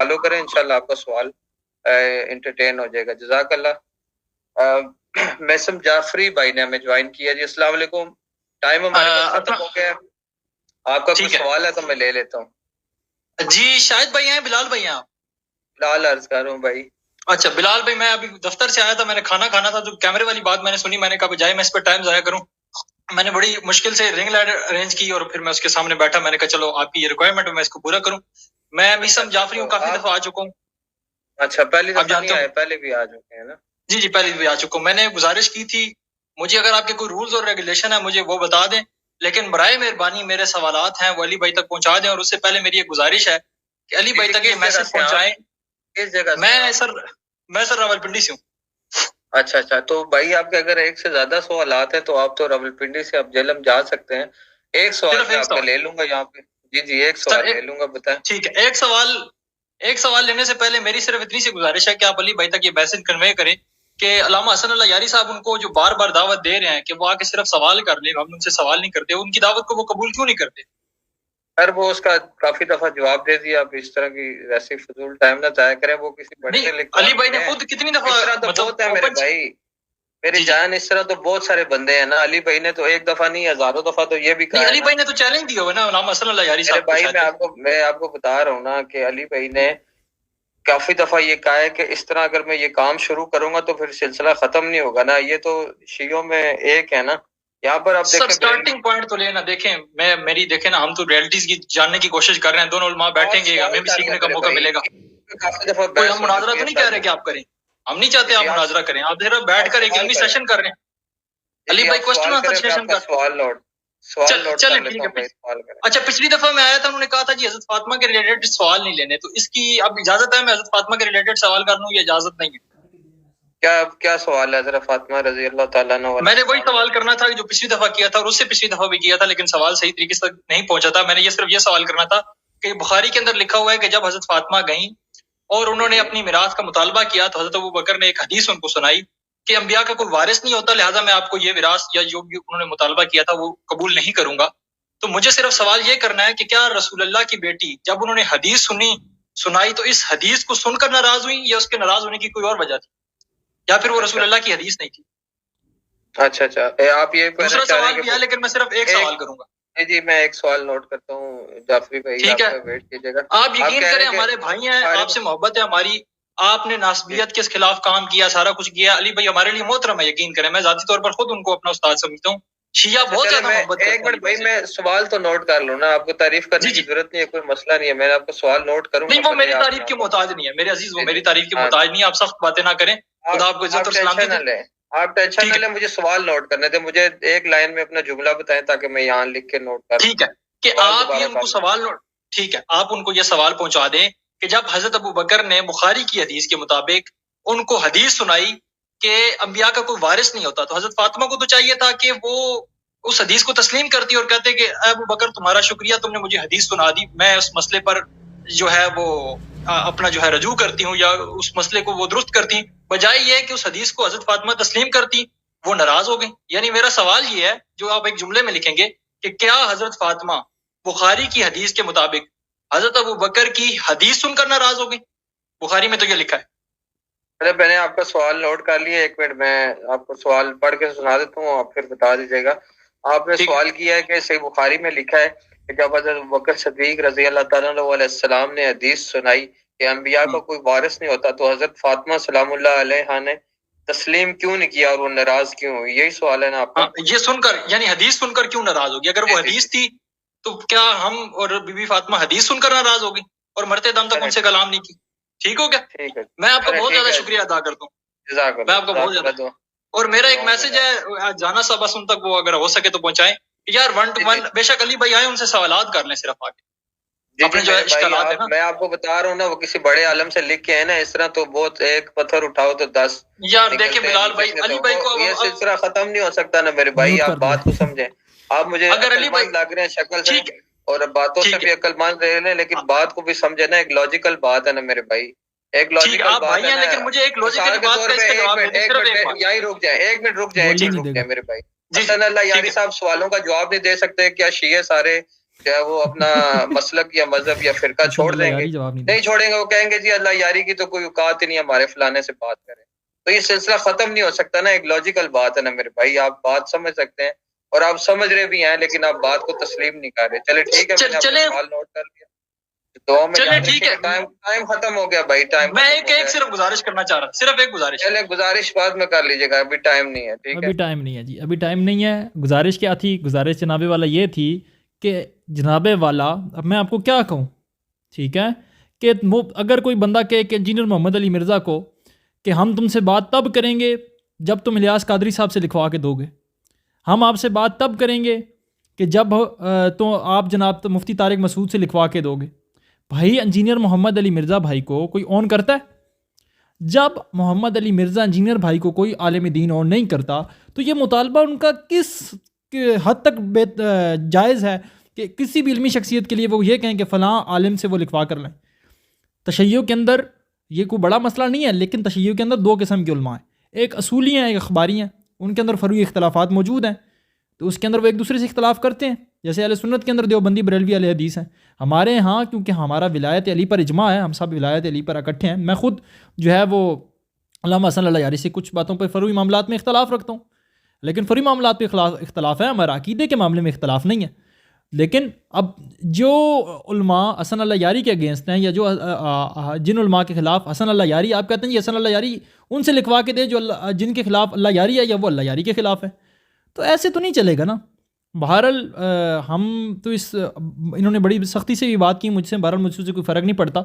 Follow کریں, انشاءاللہ آپ کا سوال انٹرٹین ہو جائے گا. جزاک اللہ. میسم جعفری بھائی نے ہمیں جوائن کیا. جی السلام علیکم. ٹائم ہمارے پاس ختم ہو گیا. آپ کا کوئی سوال ہے تو میں لے لیتا ہوں. جی شاہد بھائی ہیں, بلال بھائی ہیں آپ؟ بلال عرض کر رہا ہوں بھائی. اچھا بلال بھائی, میں ابھی دفتر سے آیا تھا, میں نے کھانا کھانا تھا, تو کیمرے والی بات میں نے سنی, میں نے کہا بجائے میں اس پہ ٹائم ضائع کروں, میں نے بڑی مشکل سے رنگ لائٹ ارینج کی اور پھر میں اس کے سامنے بیٹھا, میں نے کہا چلو آپ کی یہ ریکوائرمنٹ ہے میں اس کو پورا کروں. میں میسم جعفری ہوں, کافی دفعہ آ چکا ہوں. اچھا پہلی دفعہ نہیں آئے, پہلے بھی آ چکے ہیں نا؟ جی جی پہلے بھی آ چکا ہوں. میں نے گزارش کی تھی, مجھے اگر آپ کے کوئی رولز اور ریگولیشن ہے مجھے وہ بتا دیں, لیکن برائے مہربانی میرے سوالات ہیں وہ علی بھائی تک پہنچا دیں. اور اس سے پہلے میری ایک گزارش ہے کہ علی بھائی تک یہ میسج پہنچائیں. کس جگہ سے؟ میں سر راولپنڈی سے ہوں. اچھا اچھا, تو بھائی آپ کے اگر ایک سے زیادہ سوالات ہیں تو آپ تو راولپنڈی سے آپ جہلم جا سکتے ہیں. ایک سوال میں آپ کا لے لوں گا یہاں پہ. جی جی ایک سوال لے لوں گا, بتائیں. ٹھیک ہے, ایک سوال لینے سے پہلے میری صرف اتنی سی گزارش ہے کہ آپ علی بھائی تک یہ میسج کنوے کریں کہ علامہ حسن اللہ یاری صاحب ان کو جو بار بار دعوت دے رہے ہیں کہ وہ آ کے صرف سوال کر لیں, ہم ان سے سوال نہیں کرتے, ان کی دعوت کو وہ قبول کیوں نہیں کرتے؟ سر وہ اس کا کافی دفعہ جواب دے دیا. آپ اس طرح کی ویسے فضول ٹائم نہ ضائع کریں. وہ کسی بڑے سے لکھوا علی بھائی نے خود کتنی دفعہ اس طرح تو بہت ہے میرے بھائی, میری جان, اس طرح تو بہت سارے بندے ہیں نا. علی بھائی نے تو ایک دفعہ نہیں ہزاروں دفعہ تو یہ بھی کہا. علی بھائی نے تو چیلنج دیا ہوا نا علامہ حسن اللہ یاری صاحب. بھائی میں آپ کو بتا رہا ہوں نا کہ علی بھائی نے کافی دفعہ یہ کہا ہے کہ اس طرح اگر میں یہ کام شروع کروں گا تو پھر سلسلہ ختم نہیں ہوگا نا. یہ تو شیعوں میں ایک ہے نا. یہاں پر آپ دیکھیں سٹارٹنگ پوائنٹ تو لینا, دیکھیں میری دیکھیں نا, ہم تو ریئلٹیز کی جاننے کی کوشش کر رہے ہیں, دونوں علماء بیٹھیں گے, ہمیں بھی سیکھنے کا موقع ملے گا. کوئی ہم مناظرہ تو نہیں کہہ رہے کہ آپ کریں, ہم نہیں چاہتے آپ مناظرہ کریں, آپ صرف بیٹھ کر ایک علمی سیشن کر رہے ہیں. علی بھائی کوسچن آنسر سیشن کا چلیں ٹھیک ہے. اچھا پچھلی دفعہ میں آیا تھا, انہوں نے کہا تھا جی حضرت فاطمہ کے ریلیٹڈ سوال نہیں لینے, تو اس کی اب اجازت ہے میں حضرت فاطمہ کے ریلیٹڈ سوال کر لوں یا اجازت نہیں ہے؟ کیا سوال ہے حضرت فاطمہ رضی اللہ تعالیٰ عنہ؟ میں نے وہی سوال کرنا تھا جو پچھلی دفعہ کیا تھا اور اس سے پچھلی دفعہ بھی کیا تھا, لیکن سوال صحیح طریقے سے نہیں پہنچا تھا. میں نے یہ صرف یہ سوال کرنا تھا کہ بخاری کے اندر لکھا ہوا ہے کہ جب حضرت فاطمہ گئیں اور انہوں نے اپنی میراث کا مطالبہ کیا تو حضرت ابوبکر نے ایک حدیث ان کو سنائی کہ انبیاء کا کوئی وارث نہیں ہوتا, لہٰذا میں آپ کو یہ میراث یا جو بھی انہوں نے مطالبہ کیا تھا وہ قبول نہیں کروں گا. تو مجھے صرف سوال یہ کرنا ہے کہ کیا رسول اللہ کی بیٹی جب انہوں نے حدیث سنائی تو اس حدیث کو سن کر ناراض ہوئی یا اس کے ناراض ہونے کی کوئی اور وجہ تھی, یا پھر وہ رسول اللہ کی حدیث نہیں تھی؟ اچھا اچھا, آپ یہ دوسرا سوال بھی ہے لیکن میں صرف ایک سوال کروں گا. جی میں ایک سوال نوٹ کرتا ہوں جعفری بھائی, ٹھیک ہے, ویٹ کیجیے گا. آپ یقین کریں ہمارے بھائی ہیں, آپ سے محبت ہے ہماری, آپ نے ناسبیت کے خلاف کام کیا, سارا کچھ کیا. علی بھائی ہمارے لیے محترم ہے, یقین کریں, میں ذاتی طور پر خود ان کو اپنا استاد سمجھتا ہوں. شیعہ بہت زیادہ محبت کرتے ہیں. ایک منٹ بھائی, میں سوال تو نوٹ کر لوں نا, آپ کو تعریف کرنے کی ضرورت نہیں ہے, کوئی مسئلہ نہیں ہے, میں آپ کو سوال نوٹ کروں. نہیں وہ میری تعریف کی محتاج نہیں ہے میرے عزیز, وہ میری تعریف کی محتاج نہیں ہے. آپ سخت باتیں نہ کریں, خدا آپ کو عزت اور سلامتی دے. آپ ٹینشن نہ لیں, مجھے سوال نوٹ کرنے دیں, مجھے ایک لائن میں اپنا جملہ بتائیں تاکہ میں یہاں لکھ کے نوٹ کروں. ٹھیک ہے, کہ آپ یہ ان کو سوال ٹھیک ہے, آپ ان کو یہ سوال پہنچا دیں کہ جب حضرت ابوبکر نے بخاری کی حدیث کے مطابق ان کو حدیث سنائی کہ انبیاء کا کوئی وارث نہیں ہوتا, تو حضرت فاطمہ کو تو چاہیے تھا کہ وہ اس حدیث کو تسلیم کرتی اور کہتے کہ اے ابوبکر تمہارا شکریہ, تم نے مجھے حدیث سنا دی, میں اس مسئلے پر جو ہے وہ اپنا جو ہے رجوع کرتی ہوں یا اس مسئلے کو وہ درست کرتی, بجائے یہ کہ اس حدیث کو حضرت فاطمہ تسلیم کرتی, وہ ناراض ہو گئی. یعنی میرا سوال یہ ہے جو آپ ایک جملے میں لکھیں گے کہ کیا حضرت فاطمہ بخاری کی حدیث کے مطابق حضرت ابوبکر کی حدیث سن کر ناراض ہو گئی؟ بخاری میں تو یہ لکھا ہے. ارے میں نے آپ کا سوال نوٹ کر لیا, ایک منٹ میں آپ کو سوال پڑھ کے سنا دیتا ہوں, آپ پھر بتا دیجیے گا. آپ نے سوال کیا ہے کہ صحیح بخاری میں لکھا ہے کہ جب حضرت ابوبکر صدیق رضی اللہ تعالیٰ علیہ السلام نے حدیث سنائی کہ انبیاء کا کوئی وارث نہیں ہوتا تو حضرت فاطمہ سلام اللہ علیہا نے تسلیم کیوں نہیں کیا اور وہ ناراض کیوں ہوئی؟ یہی سوال ہے نا آپ کا. یہ سن کر یعنی حدیث سن کر کیوں ناراض ہوگی؟ اگر وہ حدیث تھی تو کیا ہم اور بی بی فاطمہ حدیث سن کر ناراض ہوگی اور مرتے دم تک ان سے کلام نہیں کی؟ ٹھیک ہو گیا, میں آپ کا بہت زیادہ شکریہ ادا کرتا ہوں, میں آپ کا بہت زیادہ. اور میرا ایک میسج ہے جانا صاحب بس ان تک وہ اگر ہو سکے تو پہنچائیں یار, 1 to 1 بے شک علی بھائی آئے ان سے سوالات کر لیں صرف آگے. میں آپ کو بتا رہا ہوں نا, وہ کسی بڑے عالم سے لکھ کے ہے نا, اس طرح تو بہت ایک پتھر اٹھاؤ تو 10 یار. دیکھیں بلال بھائی, علی بھائی کو یہ سلسلہ ختم نہیں ہو سکتا نا میرے بھائی, آپ بات کو سمجھیں. آپ مجھے اگر علی بھائی لگ رہے ہیں شکل سے اور باتوں سے بھی عقل مند رہے ہیں, لیکن بات کو بھی سمجھے نا, ایک لاجیکل بات ہے نا میرے بھائی, ایک لاجیکل بات ہے نا. لیکن مجھے ایک لاجیکل بات کا اس کا جواب دے دیں. یہی رک جائیں, ایک منٹ رک جائیں میرے بھائی. حسن اللہ یاری صاحب سوالوں کا جواب نہیں دے سکتے, کیا شیعہ سارے جو ہے وہ اپنا مسلک یا مذہب یا فرقہ چھوڑ دیں گے، نہیں چھوڑیں گے، وہ کہیں گے جی اللہ یاری کی تو کوئی اوقات ہی نہیں ہمارے فلانے سے بات کریں. تو یہ سلسلہ ختم نہیں ہو سکتا نا. ایک لاجیکل بات ہے نا میرے بھائی، آپ بات سمجھ سکتے ہیں اور آپ سمجھ رہے بھی ہیں، لیکن آپ بات کو تسلیم نہیں کر رہے. چلے ٹھیک ہے، میں نے آپ کا سوال نوٹ کر لیا. دعا میں چلے ٹھیک ہے، ٹائم ختم ہو گیا بھائی، ٹائم. میں ایک صرف گزارش کرنا چاہ رہا تھا، صرف ایک گزارش. چلے گزارش بعد میں کر لیجیے گا، ابھی ٹائم نہیں ہے. ٹھیک ہے، ابھی ٹائم نہیں ہے جی، ابھی ٹائم نہیں ہے. گزارش کیا تھی؟ گزارش جناب والا یہ تھی کہ جناب والا اب میں آپ کو کیا کہوں، ٹھیک ہے، کہ اگر کوئی بندہ کہے کہ انجینئر محمد علی مرزا کو کہ ہم تم سے بات تب کریں گے جب تم الیاس قادری صاحب سے لکھوا کے دو گے، ہم آپ سے بات تب کریں گے کہ جب تو آپ جناب مفتی طارق مسعود سے لکھوا کے دو گے. بھائی انجینئر محمد علی مرزا بھائی کو کوئی اون کرتا ہے؟ جب محمد علی مرزا انجینئر بھائی کو کوئی عالم دین اون نہیں کرتا تو یہ مطالبہ ان کا کس حد تک جائز ہے کہ کسی بھی علمی شخصیت کے لیے وہ یہ کہیں کہ فلاں عالم سے وہ لکھوا کر لیں. تشیع کے اندر یہ کوئی بڑا مسئلہ نہیں ہے، لیکن تشیع کے اندر دو قسم کے علماء ہیں، ایک اصولی ہیں، ایک اخباری ہیں. ان کے اندر فروعی اختلافات موجود ہیں، تو اس کے اندر وہ ایک دوسرے سے اختلاف کرتے ہیں. جیسے اہل سنت کے اندر دیوبندی بریلوی اہل حدیث ہیں. ہمارے ہاں کیونکہ ہمارا ولایت علی پر اجماع ہے، ہم سب ولایت علی پر اکٹھے ہیں. میں خود جو ہے وہ علامہ حسن اللہ یاری سے کچھ باتوں پر فروعی معاملات میں اختلاف رکھتا ہوں، لیکن فروعی معاملات پہ اختلاف ہے، ہمارا عقیدے کے معاملے میں اختلاف نہیں ہے. لیکن اب جو علماء حسن اللہ یاری کے اگینسٹ ہیں یا جو جن علماء کے خلاف حسن اللہ یاری آپ کہتے ہیں یہ حسن اللہ یاری ان سے لکھوا کے دے جو جن کے خلاف اللہ یاری ہے یا وہ اللہ یاری کے خلاف ہے، تو ایسے تو نہیں چلے گا نا. بہرحال ہم تو انہوں نے بڑی سختی سے بھی بات کی مجھ سے، بہرحال مجھ سے کوئی فرق نہیں پڑتا،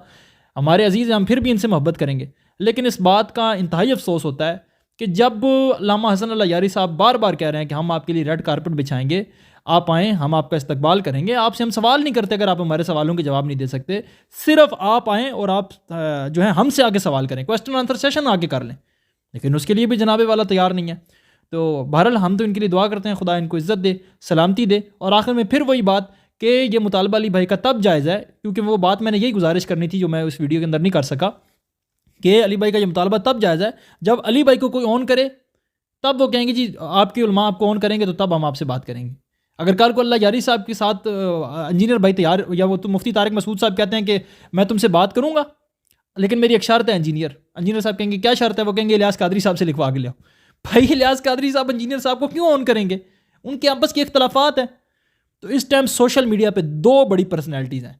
ہمارے عزیز ہیں، ہم پھر بھی ان سے محبت کریں گے. لیکن اس بات کا انتہائی افسوس ہوتا ہے کہ جب علامہ حسن اللہ یاری صاحب بار بار کہہ رہے ہیں کہ ہم آپ کے لیے ریڈ کارپٹ بچھائیں گے، آپ آئیں، ہم آپ کا استقبال کریں گے، آپ سے ہم سوال نہیں کرتے اگر آپ ہمارے سوالوں کے جواب نہیں دے سکتے، صرف آپ آئیں اور آپ جو ہے ہم سے آگے سوال کریں، کویسچن آنسر سیشن آگے کر لیں، لیکن اس کے لیے بھی جناب والا تیار نہیں ہے. تو بہرحال ہم تو ان کے لیے دعا کرتے ہیں خدا ان کو عزت دے، سلامتی دے. اور آخر میں پھر وہی بات کہ یہ مطالبہ علی بھائی کا تب جائز ہے، کیونکہ وہ بات میں نے یہی گزارش کرنی تھی جو میں اس ویڈیو کے اندر نہیں کر سکا، کہ علی بھائی کا یہ مطالبہ تب جائز ہے جب علی بھائی کو کوئی اون کرے، تب وہ کہیں گے جی آپ کے علماء آپ کو اون کریں گے تو تب ہم آپ سے بات کریں گے. اگر کل کو اللہ یاری صاحب کے ساتھ انجینئر بھائی تیار یا وہ تو مفتی طارق مسعود صاحب کہتے ہیں کہ میں تم سے بات کروں گا لیکن میری ایک شرط ہے، انجینئر صاحب کہیں گے کیا شرط ہے؟ وہ کہیں گے الیاس قادری صاحب سے لکھوا کے لے آؤ. بھائی الیاس قادری صاحب انجینئر صاحب کو کیوں اون کریں گے؟ ان کے آپس کے اختلافات ہیں. تو اس ٹائم سوشل میڈیا پہ دو بڑی پرسنالٹیز ہیں،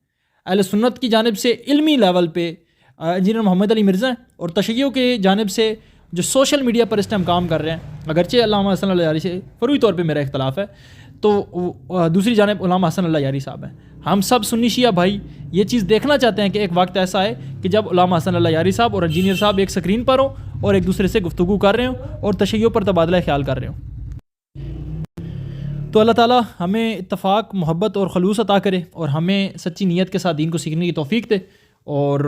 اہل سنت کی جانب سے علمی لیول پہ انجینئر محمد علی مرزا ہیں، اور تشیع کی جانب سے جو سوشل میڈیا پر اس ٹائم کام کر رہے ہیں. اگرچہ علامہ حسن اللہ یاری سے فروعی طور پہ میرا اختلاف ہے، تو دوسری جانب علامہ حسن اللہ یاری صاحب ہیں. ہم سب سنی شیعہ بھائی یہ چیز دیکھنا چاہتے ہیں کہ ایک وقت ایسا ہے کہ جب علامہ حسن اللہ یاری صاحب اور انجینئر صاحب ایک سکرین پر ہوں اور ایک دوسرے سے گفتگو کر رہے ہوں اور تشیع پر تبادلہ خیال کر رہے ہوں. تو اللہ تعالیٰ ہمیں اتفاق، محبت اور خلوص عطا کرے اور ہمیں سچی نیت کے ساتھ دین کو سیکھنے کی توفیق دے، اور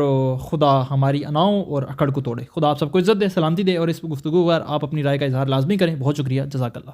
خدا ہماری اناؤں اور اکڑ کو توڑے. خدا آپ سب کو عزت دے، سلامتی دے، اور اس گفتگو پر آپ اپنی رائے کا اظہار لازمی کریں. بہت شکریہ، جزاک اللہ.